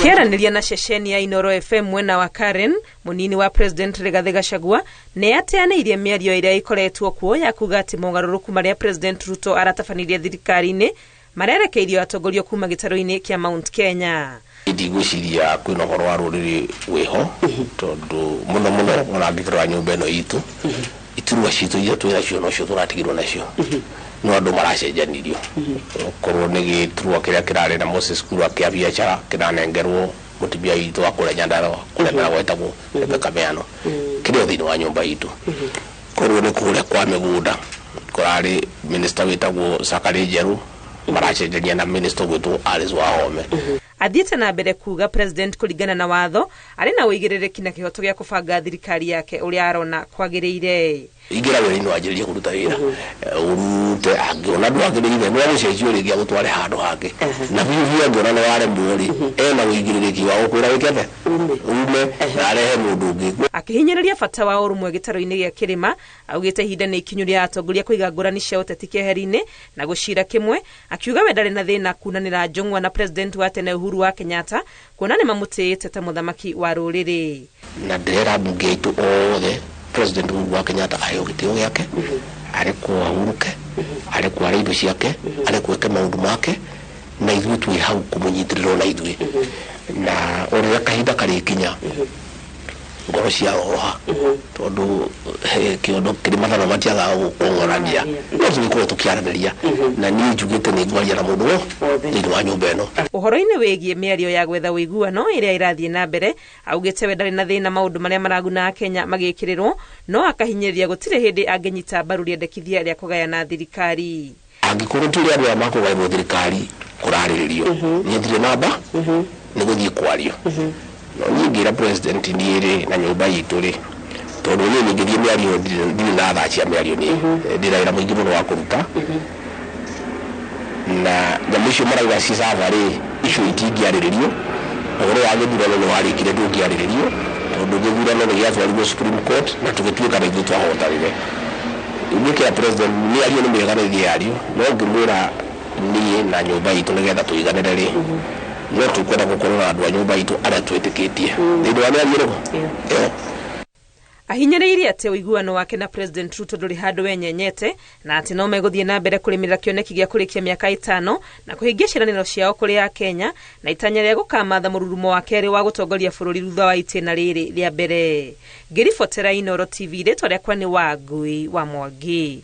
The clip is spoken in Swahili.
Akiaraniria na ceceni ya Inoro FM mwena wa Karen, munini wa President Rigathi Gachagua ne ateaneirie mĩario ĩrĩa ikoretwo kuo ya kuga ati mogarũrũku maria President Ruto aratabanirie thirikari-inĩ marerekeirio atongoria kuma gĩtarũ-inĩ kĩa Mount Kenya. Ndigwiciria kwĩna ũhoro wa rũrĩrĩ wĩho tondũ mũno ũrangĩkorwo nyũmba ĩno itũ iturwa citũ iria twĩna cio nocio tũratigirwo nacio no andũ maracenjanirio korwo nĩ gĩturwa kĩrĩa kĩrarĩ na Moses Kuria kĩa biacara kĩranengerwo mũtibia witũ wa kũrĩa Nyandarua kũrĩa gwetagwo Rebecca Meano kĩrĩa thĩinĩ wa nyũmba itũ korwo nĩ kũrĩa kwa mĩgũnda kũrarĩ minister wĩtagwo Sakari Njeru maracenjania na minister witũ Alice Wahome. Athiĩte na mbere kuga President kũringana na watho arĩ na ũigĩrĩrĩki na kĩhoto gĩa kũbanga thirikari yake ũrĩa arona kwagĩrĩire. Ingira wĩra-inĩ wanjĩrĩria kũruta wĩra ũrute angĩona ndwagĩrĩire nĩ wagũcenjio rĩngĩ agũtware handũ hangĩ na biũ angĩona nĩ waremwo rĩ ena ũigĩrĩrĩki wa gũkwĩra wĩkete ume na arehe mũndũ ũngĩ. Akĩhinyĩrĩria bata wa ũrũmwe gĩtarũ-inĩ gĩa kĩrĩma augĩte ihinda nĩ ikinyu rĩa atongoria kũiga ngũrani cia ũteti keheri-inĩ na gũcira kĩmwe, akiuga we ndarĩ na thĩna kunanĩra njong'wa na President wa tene Uhuru wa Kenyatta kuona nĩ mamũtĩĩte ta mũthamaki wa rũrĩrĩ. Na ndĩrera mbunge itũ othe President Uhuru wa Kenyatta aheo gĩtĩo gĩake arĩkwo ahuruke arĩkwo arĩ indo ciake arĩkwo eke maũndũ make na ithuĩ twĩ hau kũmũnyitĩrĩra na ithuĩ na ũrĩa kahinda karĩkinya ngoro ciaroroha tondũ kĩondo kĩrĩ mathana matiagaga gũkong'orania no tũgĩkorwo tũkĩaranĩria na niĩ njugĩte nĩ ngwaria na mũndũ thĩinĩ wa nyũmba ĩno. Ũhoro-inĩ wĩgiĩ mĩario ya gwetha ũiguano ĩrĩa ĩrathiĩ na mbere augĩte we ndarĩ na thĩna maũndũ marĩa maraguna Kenya magĩkĩrĩrwo no akahinyĩrĩria gũtirĩ hĩndĩ angĩnyita mbaru rĩendekithia rĩa kũgayana thirikari. Angĩkorwo tũrĩ andũ a makũgayanwo thirikari kũrarĩrĩrio niĩ ndirĩ namba nĩ gũthiĩ kwario no niĩ ngĩra President niĩ na nyũmba itũ rĩ tondũ niĩ ngĩthiĩ mĩario ndirĩ na tha cia mĩario niĩ ndĩraira mũingĩ mũno wa kũruta na nyamũ icio marauga ci sava rĩ icio itingĩarĩrĩrio ũhoro wa gĩthurano nĩ warĩkire ndũngĩarĩrĩrio tondũ gĩthurano nĩ gĩatwarirwo Supreme Court na tũgĩtuĩka na ithuĩ twahotanire. Gĩkĩra President mĩario nĩ mĩega na ithĩario no ngĩmwĩra niĩ na nyũmba itũ nĩgetha tũiganĩre rĩ no tũkwenda gũkorwo na andũ a nyũmba itũ arĩa twĩtĩkĩtie thĩinĩ wa mĩario rĩgo. Ahinyĩrĩirie atĩ ũiguano wake na President Ruto ndũrĩ handũ wenyenyete na atĩ no megũthiĩ na mbere kũrĩmĩra kĩoneki gĩa kũrĩkia mĩaka 5 na kũhingia ciĩranĩro ciao kũrĩ a Kenya na itanya rĩa gũkamatha mũrurumo wa kerĩ wa gũtongoria bũrũri thutha wa itĩna rĩrĩ rĩa mbere. Ngĩribotera Inoro TV rĩtwa rĩakwa nĩ Wangui wa Mwangi.